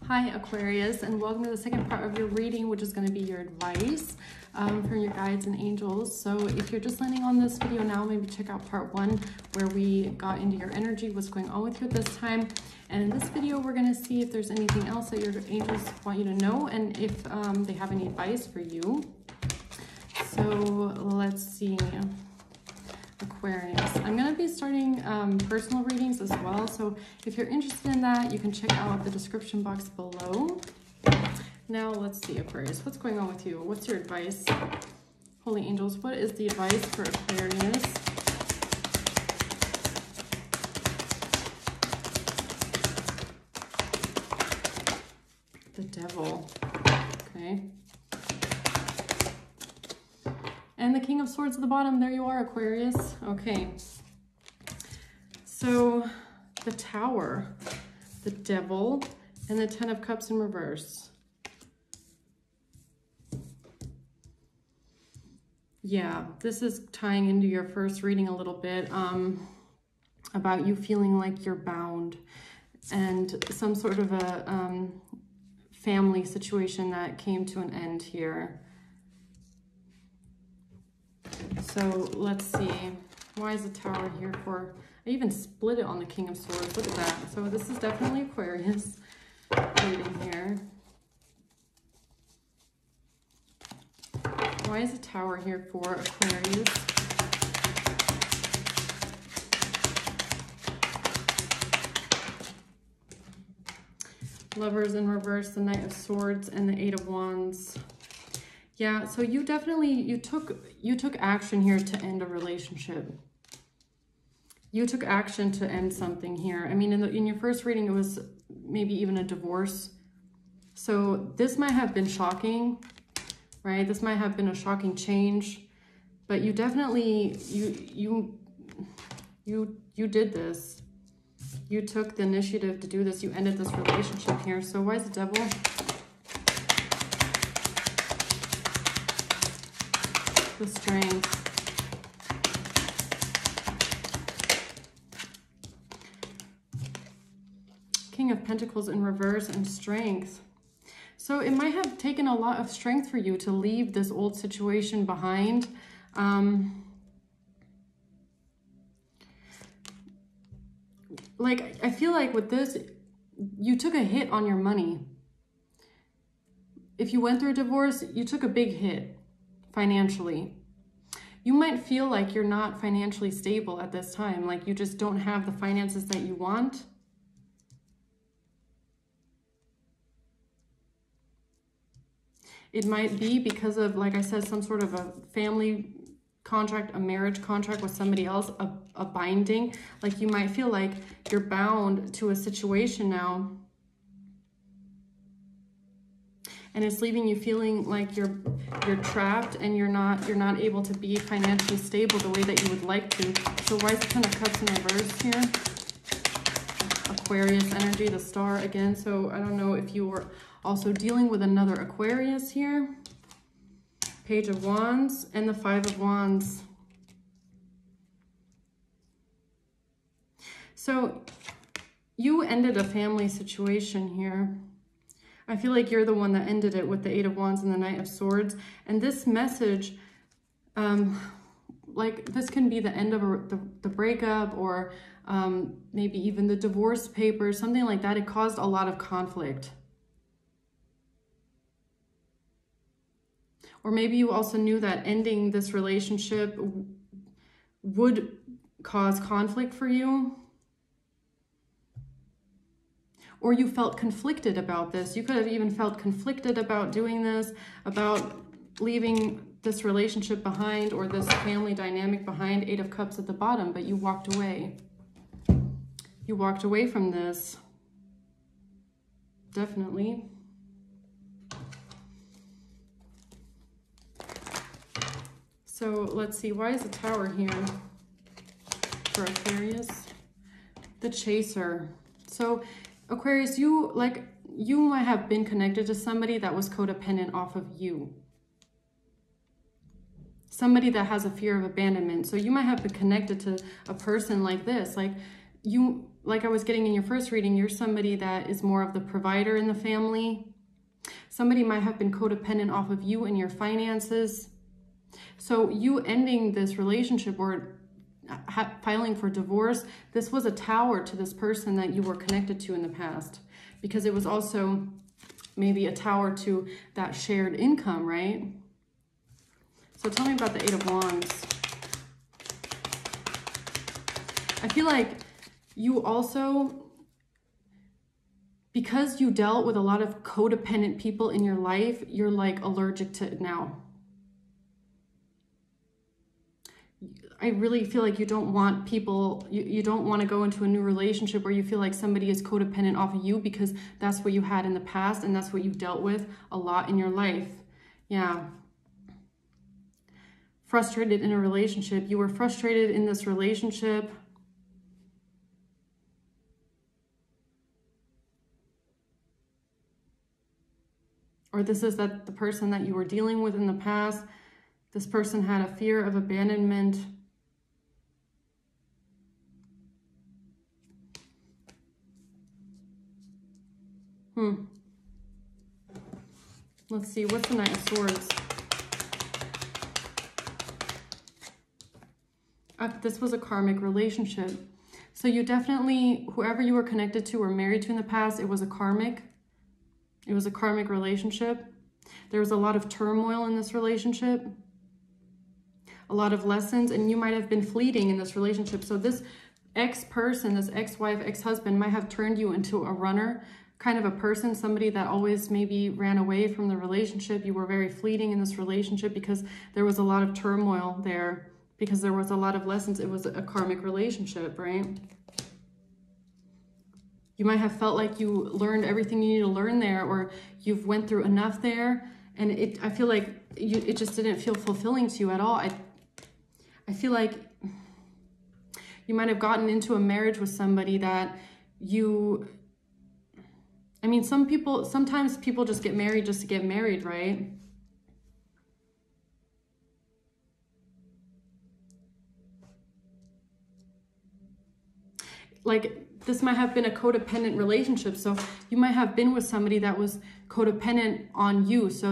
Hi Aquarius, and welcome to the second part of your reading, which is going to be your advice from your guides and angels. So if you're just landing on this video now, maybe check out part one where we got into your energy, what's going on with you at this time. And in this video, we're going to see if there's anything else that your angels want you to know and if they have any advice for you. So let's see. Aquarius. I'm going to be starting personal readings as well, so if you're interested in that, you can check out the description box below. Now let's see, Aquarius, what's going on with you? What's your advice? Holy angels, what is the advice for Aquarius? The Devil. Okay. And the King of Swords at the bottom. There you are, Aquarius. Okay. So the Tower, the Devil, and the Ten of Cups in reverse. Yeah, this is tying into your first reading a little bit about you feeling like you're bound and some sort of a family situation that came to an end here. So let's see, why is the Tower here for? I even split it on the King of Swords, look at that. So this is definitely Aquarius reading here. Why is the Tower here for Aquarius? Lovers in reverse, the Knight of Swords, and the Eight of Wands. Yeah, so you definitely, you took action here to end a relationship. You took action to end something here. I mean, in your first reading, it was maybe even a divorce. So this might have been shocking, right? This might have been a shocking change, but you definitely, you did this. You took the initiative to do this. You ended this relationship here. So why is the Devil? The Strength. King of Pentacles in reverse and Strength. So it might have taken a lot of strength for you to leave this old situation behind. Like, I feel like with this, you took a hit on your money. If you went through a divorce, you took a big hit. Financially, you might feel like you're not financially stable at this time, like you just don't have the finances that you want. It might be because of, like I said, some sort of a family contract, a marriage contract with somebody else, a binding. Like you might feel like you're bound to a situation now. And it's leaving you feeling like you're trapped and you're not able to be financially stable the way that you would like to. So why is the Ten of Cups in reverse here? Aquarius energy, the Star again. So I don't know if you were also dealing with another Aquarius here. Page of Wands and the Five of Wands. So you ended a family situation here. I feel like you're the one that ended it with the Eight of Wands and the Knight of Swords. And this message, like this can be the end of the breakup or maybe even the divorce papers, something like that. It caused a lot of conflict. Or maybe you also knew that ending this relationship would cause conflict for you. Or you felt conflicted about this. You could have even felt conflicted about doing this, about leaving this relationship behind or this family dynamic behind. Eight of Cups at the bottom, but you walked away. You walked away from this. Definitely. So let's see, why is the Tower here for Aquarius? The Chaser. So Aquarius, you might have been connected to somebody that was codependent off of you. Somebody that has a fear of abandonment. So you might have been connected to a person like this. Like you like I was getting in your first reading, you're somebody that is more of the provider in the family. Somebody might have been codependent off of you and your finances. So you ending this relationship or filing for divorce, this was a tower to this person that you were connected to in the past, because it was also maybe a tower to that shared income, right? So tell me about the Eight of Wands. I feel like you also, because you dealt with a lot of codependent people in your life, you're like allergic to it now. I really feel like you don't want people, you don't want to go into a new relationship where you feel like somebody is codependent off of you, because that's what you had in the past and that's what you've dealt with a lot in your life. Yeah. Frustrated in a relationship. You were frustrated in this relationship. Or this is that the person that you were dealing with in the past, this person had a fear of abandonment. Let's see, what's the Knight of Swords? This was a karmic relationship. So you definitely, whoever you were connected to or married to in the past, it was a karmic relationship. There was a lot of turmoil in this relationship, a lot of lessons, and you might have been fleeting in this relationship. So this ex-person, this ex-wife, ex-husband might have turned you into a runner, kind of a person, somebody that always maybe ran away from the relationship. You were very fleeting in this relationship because there was a lot of turmoil there, because there was a lot of lessons. It was a karmic relationship, right? You might have felt like you learned everything you need to learn there, or you've went through enough there, and I feel like it just didn't feel fulfilling to you at all. I feel like you might have gotten into a marriage with somebody that I mean, sometimes people just get married just to get married, right? Like, this might have been a codependent relationship. So you might have been with somebody that was codependent on you. So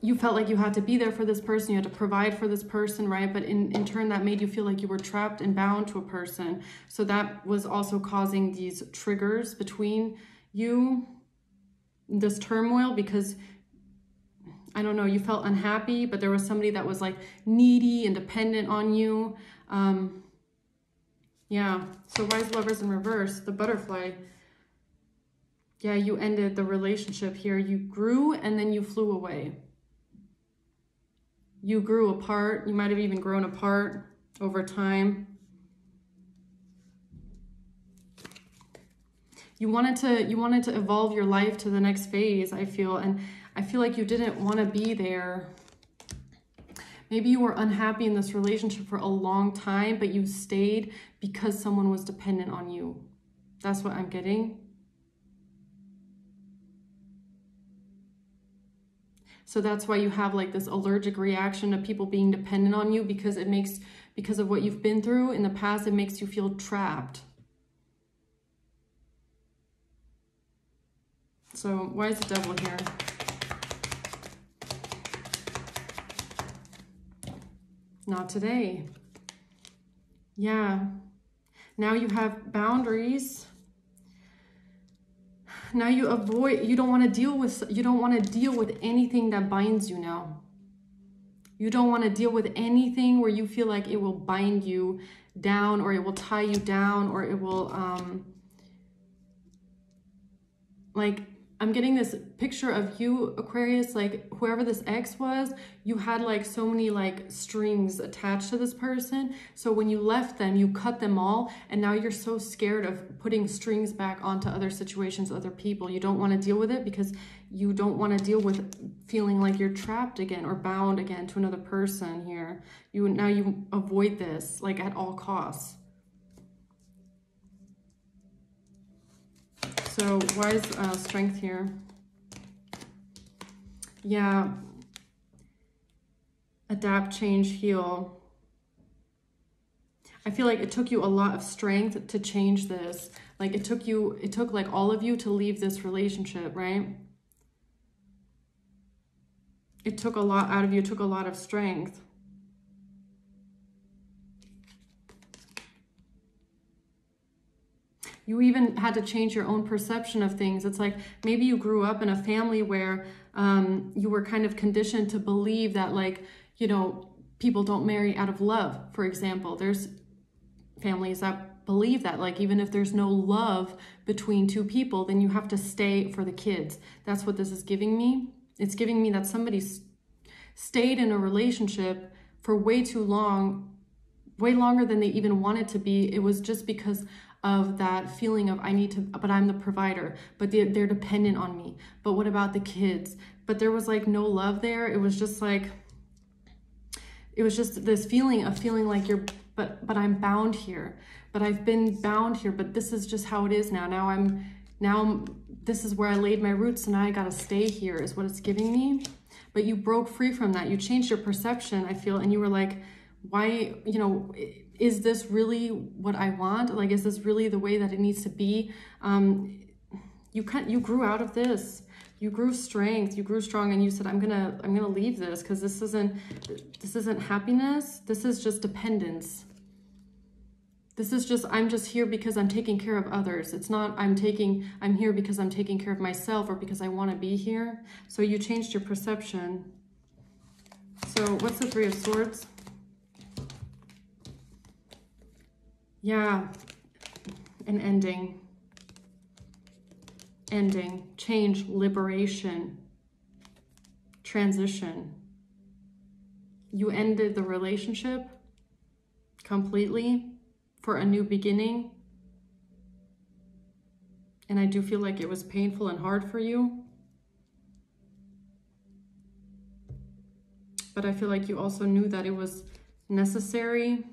you felt like you had to be there for this person. You had to provide for this person, right? But in turn, that made you feel like you were trapped and bound to a person. So that was also causing these triggers between you, this turmoil, because, I don't know, you felt unhappy, but there was somebody that was like needy and dependent on you. Yeah, so wise lovers in reverse, the butterfly. Yeah, you ended the relationship here. You grew and then you flew away. You grew apart. You might have even grown apart over time. You wanted to evolve your life to the next phase, I feel, and I feel like you didn't want to be there. Maybe you were unhappy in this relationship for a long time, but you stayed because someone was dependent on you. That's what I'm getting. So that's why you have like this allergic reaction to people being dependent on you, because because of what you've been through in the past, it makes you feel trapped. So why is the devil here? Not today. Yeah. Now you have boundaries. Now you don't want to deal with anything that binds you now. You don't want to deal with anything where you feel like it will bind you down, or it will tie you down, or it will like, I'm getting this picture of you, Aquarius, like whoever this ex was, you had like so many like strings attached to this person. So when you left them, you cut them all. And now you're so scared of putting strings back onto other situations, other people. You don't want to deal with it because you don't want to deal with feeling like you're trapped again or bound again to another person here. Now you avoid this like at all costs. So why is strength here? Yeah. Adapt, change, heal. I feel like it took you a lot of strength to change this. Like it took like all of you to leave this relationship, right? It took a lot out of you. It took a lot of strength. You even had to change your own perception of things. It's like maybe you grew up in a family where you were kind of conditioned to believe that, like, you know, people don't marry out of love, for example. There's families that believe that, like, even if there's no love between two people, then you have to stay for the kids. That's what this is giving me. It's giving me that somebody stayed in a relationship for way too long, way longer than they even wanted to be. It was just because of that feeling of I need to, but I'm the provider, but they're dependent on me. But what about the kids? But there was like no love there. It was just like, it was just this feeling of feeling like you're, but I'm bound here, but I've been bound here, but this is just how it is now. Now this is where I laid my roots, and now I gotta stay here is what it's giving me. But you broke free from that. You changed your perception, I feel, and you were like, why, you know, is this really what I want? Like, is this really the way that it needs to be? You grew out of this. You grew strength. You grew strong, and you said, I'm gonna leave this because this isn't happiness. This is just dependence. This is just, I'm just here because I'm taking care of others. It's not I'm here because I'm taking care of myself or because I want to be here. So you changed your perception. So what's the Three of Swords? Yeah, an ending, change, liberation, transition. You ended the relationship completely for a new beginning. And I do feel like it was painful and hard for you. But I feel like you also knew that it was necessary.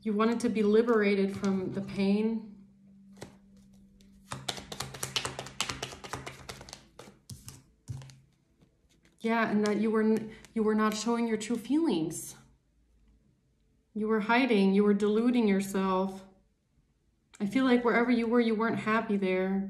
You wanted to be liberated from the pain. Yeah, and that you were not showing your true feelings. You were hiding, you were deluding yourself. I feel like wherever you were, you weren't happy there.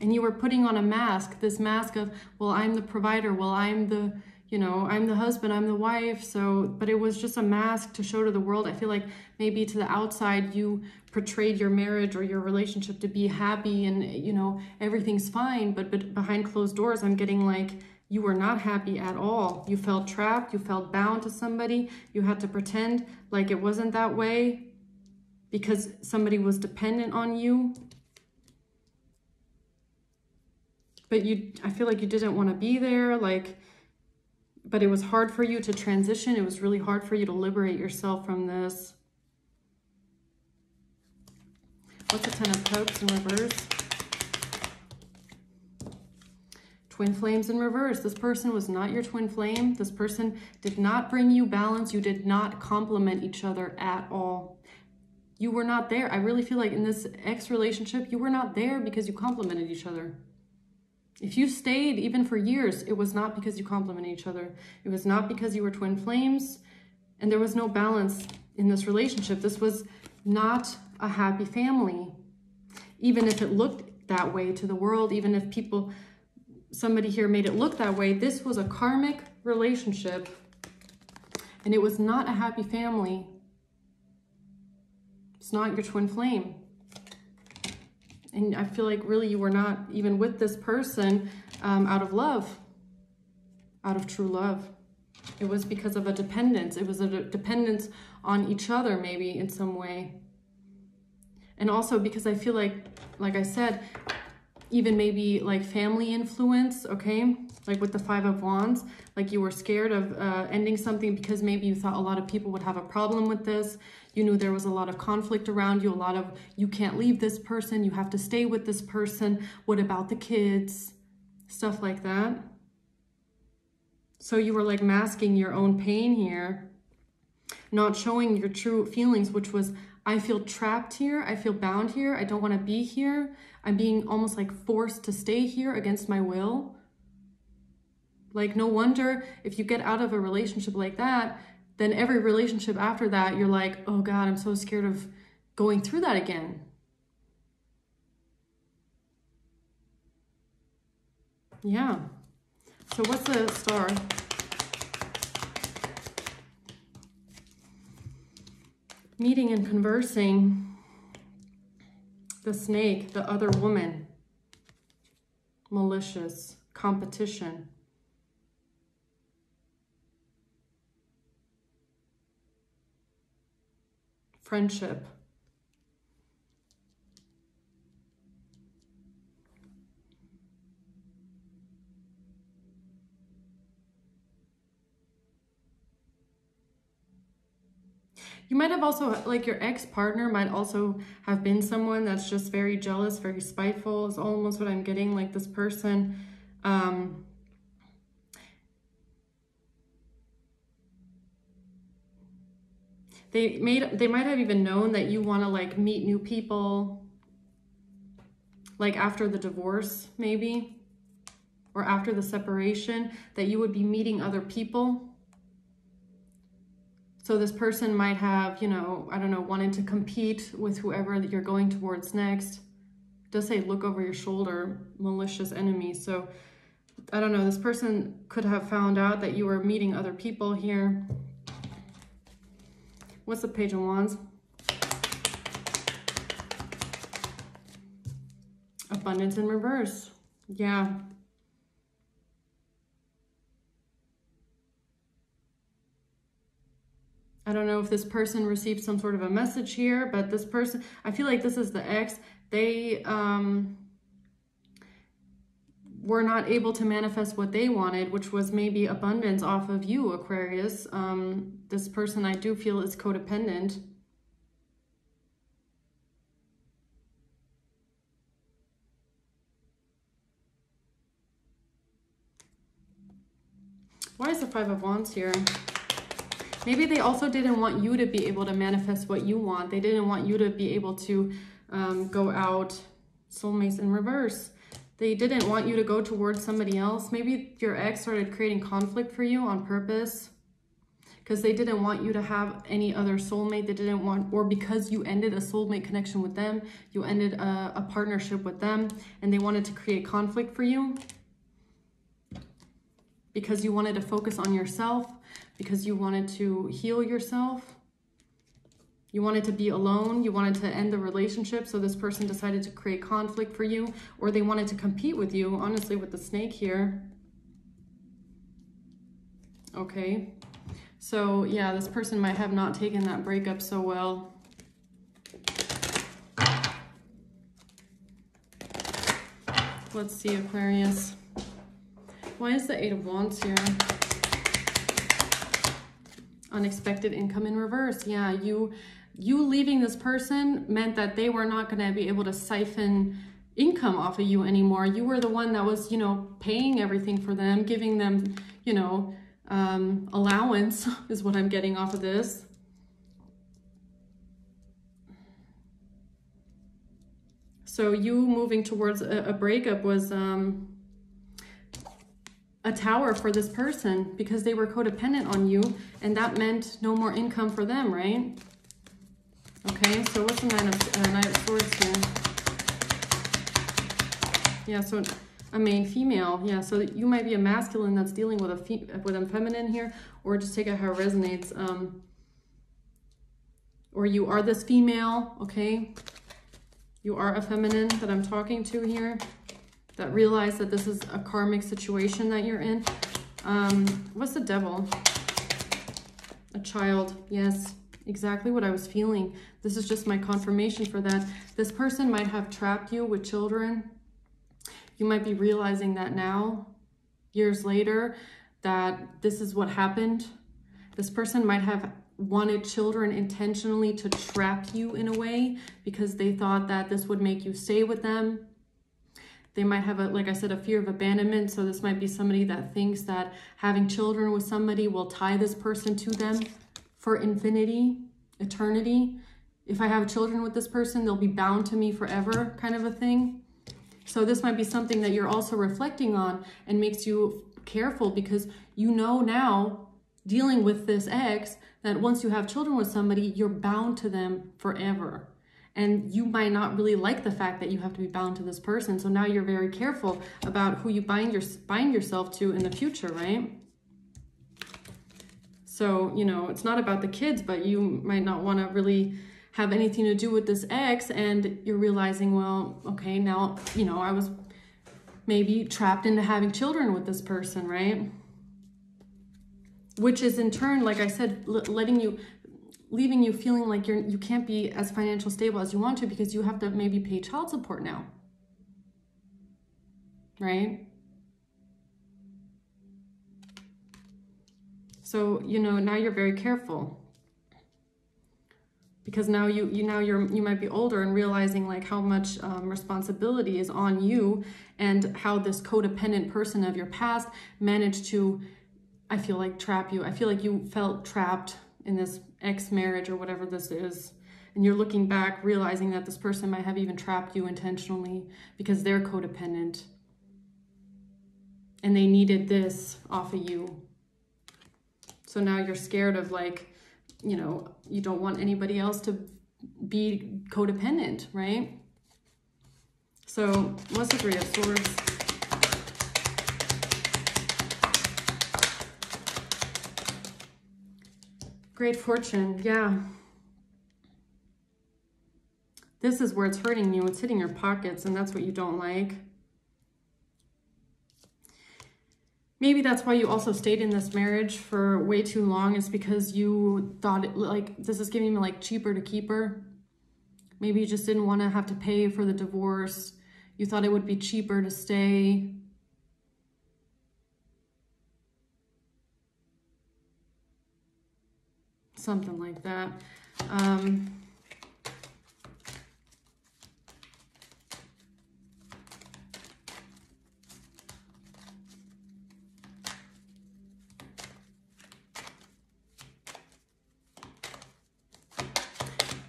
And you were putting on a mask, this mask of, well, I'm the provider, well, I'm the, you know, I'm the husband, I'm the wife. So, but it was just a mask to show to the world. I feel like maybe to the outside, you portrayed your marriage or your relationship to be happy and, you know, everything's fine. But behind closed doors, I'm getting like, you were not happy at all. You felt trapped. You felt bound to somebody. You had to pretend like it wasn't that way because somebody was dependent on you. But I feel like you didn't want to be there. But it was hard for you to transition. It was really hard for you to liberate yourself from this. What's the Ten of Cups in reverse? Twin flames in reverse. This person was not your twin flame. This person did not bring you balance. You did not complement each other at all. You were not there. I really feel like in this ex relationship, you were not there because you complemented each other. If you stayed even for years, it was not because you complemented each other. It was not because you were twin flames, and there was no balance in this relationship. This was not a happy family. Even if it looked that way to the world, even if somebody here made it look that way, this was a karmic relationship, and it was not a happy family. It's not your twin flame. And I feel like really you were not even with this person out of love, out of true love. It was because of a dependence. It was a dependence on each other maybe in some way. And also because I feel like I said, even maybe like family influence, okay? Like with the Five of Wands, like you were scared of ending something because maybe you thought a lot of people would have a problem with this. You knew there was a lot of conflict around you, a lot of, you can't leave this person, you have to stay with this person. What about the kids? Stuff like that. So you were like masking your own pain here. not showing your true feelings, which was, I feel trapped here. I feel bound here. I don't want to be here. I'm being almost like forced to stay here against my will. Like, no wonder if you get out of a relationship like that, then every relationship after that, you're like, oh God, I'm so scared of going through that again. Yeah. So what's the star? Meeting and conversing. The snake, the other woman. Malicious. Competition. Friendship. You might have also, like your ex-partner might also have been someone that's just very jealous, very spiteful is almost what I'm getting. Like this person, they might have even known that you want to like meet new people, like after the divorce maybe, or after the separation, that you would be meeting other people. So this person might have, you know, I don't know, wanted to compete with whoever that you're going towards next. It does say look over your shoulder, malicious enemy. So I don't know, this person could have found out that you were meeting other people here. What's the Page of Wands? Abundance in reverse. Yeah. I don't know if this person received some sort of a message here, but this person, I feel like this is the ex. They were not able to manifest what they wanted, which was maybe abundance off of you, Aquarius. This person I do feel is codependent. Why is the Five of Wands here? Maybe they also didn't want you to be able to manifest what you want. They didn't want you to be able to go out. Soulmates in reverse. They didn't want you to go towards somebody else. Maybe your ex started creating conflict for you on purpose because they didn't want you to have any other soulmate. They didn't want, or because you ended a soulmate connection with them, you ended a partnership with them, and they wanted to create conflict for you because you wanted to focus on yourself, because you wanted to heal yourself. You wanted to be alone. You wanted to end the relationship. So this person decided to create conflict for you, or they wanted to compete with you, honestly, with the snake here. Okay. So yeah, this person might have not taken that breakup so well. Let's see, Aquarius. Why is the Eight of Wands here? Unexpected income in reverse. Yeah, you leaving this person meant that they were not going to be able to siphon income off of you anymore. You were the one that was, you know, paying everything for them, giving them, you know, allowance is what I'm getting off of this. So you moving towards a breakup was a tower for this person because they were codependent on you, and that meant no more income for them, right? Okay, so what's the Knight of Swords here? Yeah, so a main female. Yeah, so you might be a masculine that's dealing with a feminine here, or just take it how it resonates. Or you are this female, okay? You are a feminine that I'm talking to here, that realize that this is a karmic situation that you're in. What's the Devil? A child. Yes, exactly what I was feeling. This is just my confirmation for that. This person might have trapped you with children. You might be realizing that now, years later, that this is what happened. This person might have wanted children intentionally to trap you in a way because they thought that this would make you stay with them. They might have, like I said, a fear of abandonment. So this might be somebody that thinks that having children with somebody will tie this person to them for infinity, eternity. If I have children with this person, they'll be bound to me forever, kind of a thing. So this might be something that you're also reflecting on and makes you careful, because you know now, dealing with this ex, that once you have children with somebody, you're bound to them forever. And you might not really like the fact that you have to be bound to this person. So now you're very careful about who you bind yourself to in the future, right? So, you know, it's not about the kids, but you might not want to really have anything to do with this ex, and you're realizing, well, okay, now, you know, I was maybe trapped into having children with this person, right? Which is in turn, like I said, leaving you feeling like you can't be as financially stable as you want to, because you have to maybe pay child support now, right? So, you know, now you're very careful, because now you might be older and realizing like how much responsibility is on you, and how this codependent person of your past managed to, I feel like, trap you. I feel like you felt trapped in this ex-marriage or whatever this is. And you're looking back, realizing that this person might have even trapped you intentionally because they're codependent. And they needed this off of you. So now you're scared of, like, you know, you don't want anybody else to be codependent, right? So what's the Three of Swords? Great fortune, yeah. This is where it's hurting you. It's hitting your pockets, and that's what you don't like. Maybe that's why you also stayed in this marriage for way too long, is because you thought, like, this is giving me like cheaper to keep her. Maybe you just didn't want to have to pay for the divorce. You thought it would be cheaper to stay. Something like that.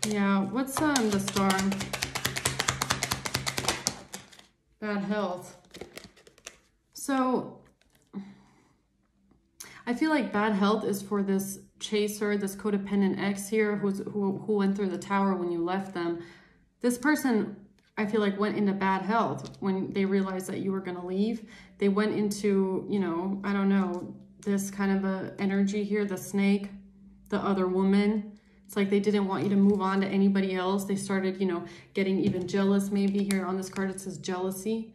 Yeah, what's the star? Bad health. So I feel like bad health is for this chaser, this codependent ex here, who went through the tower when you left them. This person, I feel like, went into bad health when they realized that you were going to leave. They went into, you know, I don't know, this kind of a energy here, the snake, the other woman. It's like they didn't want you to move on to anybody else. They started, you know, getting even jealous. Maybe here on this card it says jealousy,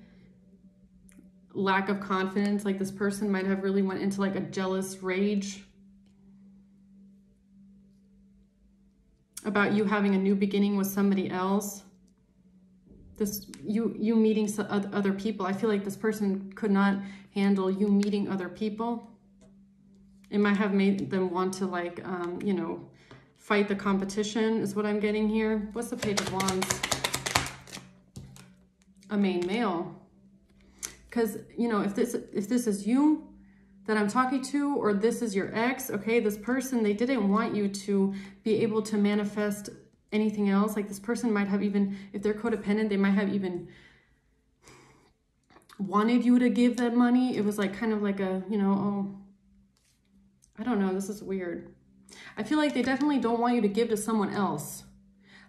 lack of confidence. Like this person might have really went into like a jealous rage about you having a new beginning with somebody else. This you meeting other people. I feel like this person could not handle you meeting other people. It might have made them want to, like, you know, fight the competition is what I'm getting here. What's the Page of Wands? A main male. Because, you know, if this is you that I'm talking to, or this is your ex, okay, this person, they didn't want you to be able to manifest anything else. Like this person might have even, if they're codependent, they might have even wanted you to give them money. It was like kind of like a, you know, oh, I don't know, this is weird. I feel like they definitely don't want you to give to someone else.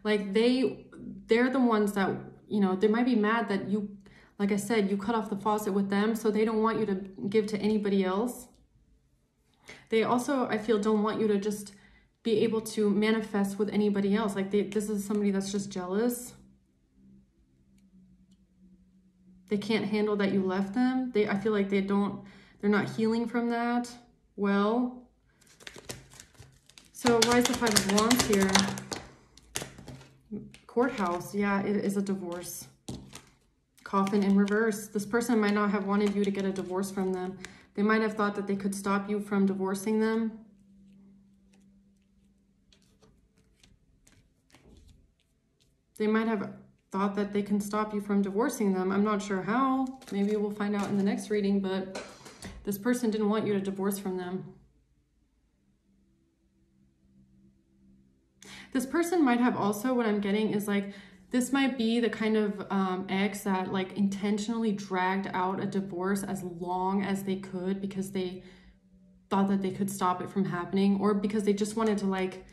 Like they're the ones that, you know, they might be mad that you, like I said, you cut off the faucet with them, so they don't want you to give to anybody else. They also, I feel, don't want you to just be able to manifest with anybody else. Like this is somebody that's just jealous. They can't handle that you left them. I feel like they're not healing from that well. So why is the Five of Wands here? Courthouse, yeah, it is a divorce. Coffin in reverse. This person might not have wanted you to get a divorce from them. They might have thought that they could stop you from divorcing them. They might have thought that they can stop you from divorcing them. I'm not sure how. Maybe we'll find out in the next reading, but this person didn't want you to divorce from them. This person might have also, what I'm getting is like, this might be the kind of ex that like intentionally dragged out a divorce as long as they could because they thought that they could stop it from happening, or because they just wanted to like,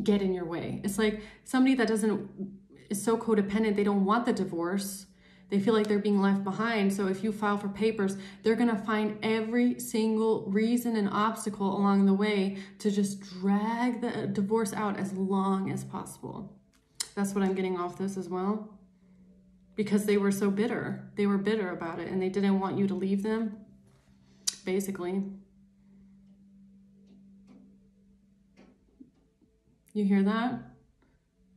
get in your way. It's like somebody that is so codependent, they don't want the divorce. They feel like they're being left behind. So if you file for papers, they're gonna find every single reason and obstacle along the way to just drag the divorce out as long as possible. That's what I'm getting off this as well. Because they were so bitter. They were bitter about it and they didn't want you to leave them, basically. You hear that?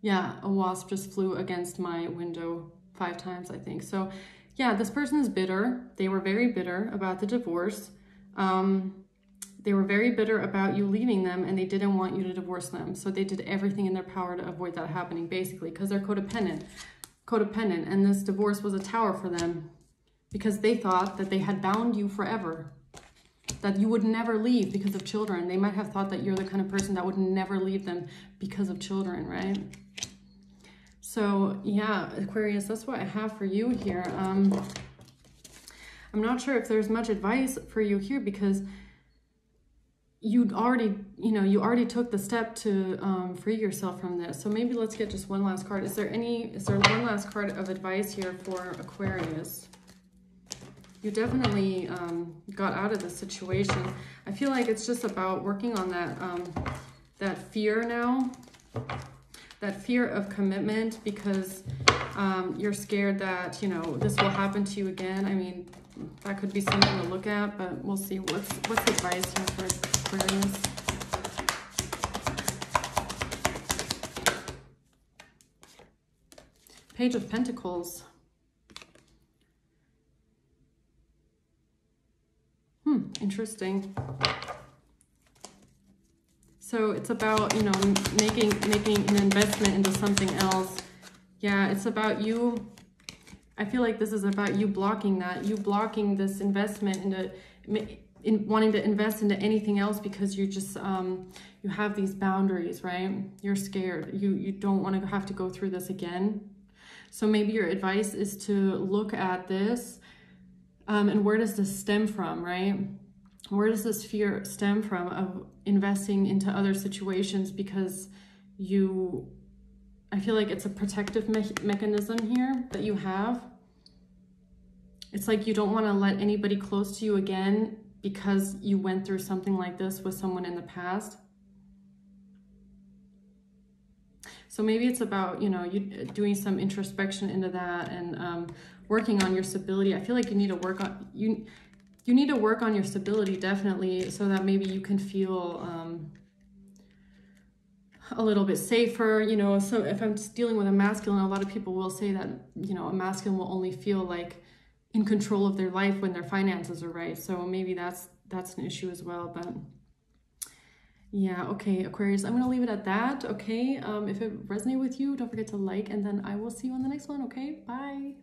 Yeah, a wasp just flew against my window 5 times, I think. So yeah, this person is bitter. They were very bitter about the divorce. They were very bitter about you leaving them and they didn't want you to divorce them. So they did everything in their power to avoid that happening, basically, because they're codependent. And this divorce was a tower for them because they thought that they had bound you forever, that you would never leave because of children. They might have thought that you're the kind of person that would never leave them because of children, right? So yeah, Aquarius, that's what I have for you here. I'm not sure if there's much advice for you here because you already took the step to free yourself from this. So maybe let's get just one last card. Is there one last card of advice here for Aquarius? You definitely got out of this situation. I feel like it's just about working on that fear now, that fear of commitment, because you're scared that, this will happen to you again. I mean, that could be something to look at, but we'll see. What's advice here for Aquarius? Page of Pentacles. Interesting. So it's about, making an investment into something else. Yeah, it's about you. I feel like this is about you blocking that. You blocking this investment into wanting to invest into anything else because you just, you have these boundaries, right? You're scared. You don't want to have to go through this again. So maybe your advice is to look at this and where does this stem from, right? Where does this fear stem from of investing into other situations? Because I feel like it's a protective mechanism here that you have. It's like you don't want to let anybody close to you again because you went through something like this with someone in the past. So maybe it's about, you doing some introspection into that and working on your stability. I feel like you need to work on, you need to work on your stability, definitely, so that maybe you can feel a little bit safer. So if I'm just dealing with a masculine, a lot of people will say that, a masculine will only feel like in control of their life when their finances are right. So maybe that's an issue as well. But yeah, okay, Aquarius, I'm going to leave it at that, okay? If it resonated with you, don't forget to like, and then I will see you on the next one, okay? Bye.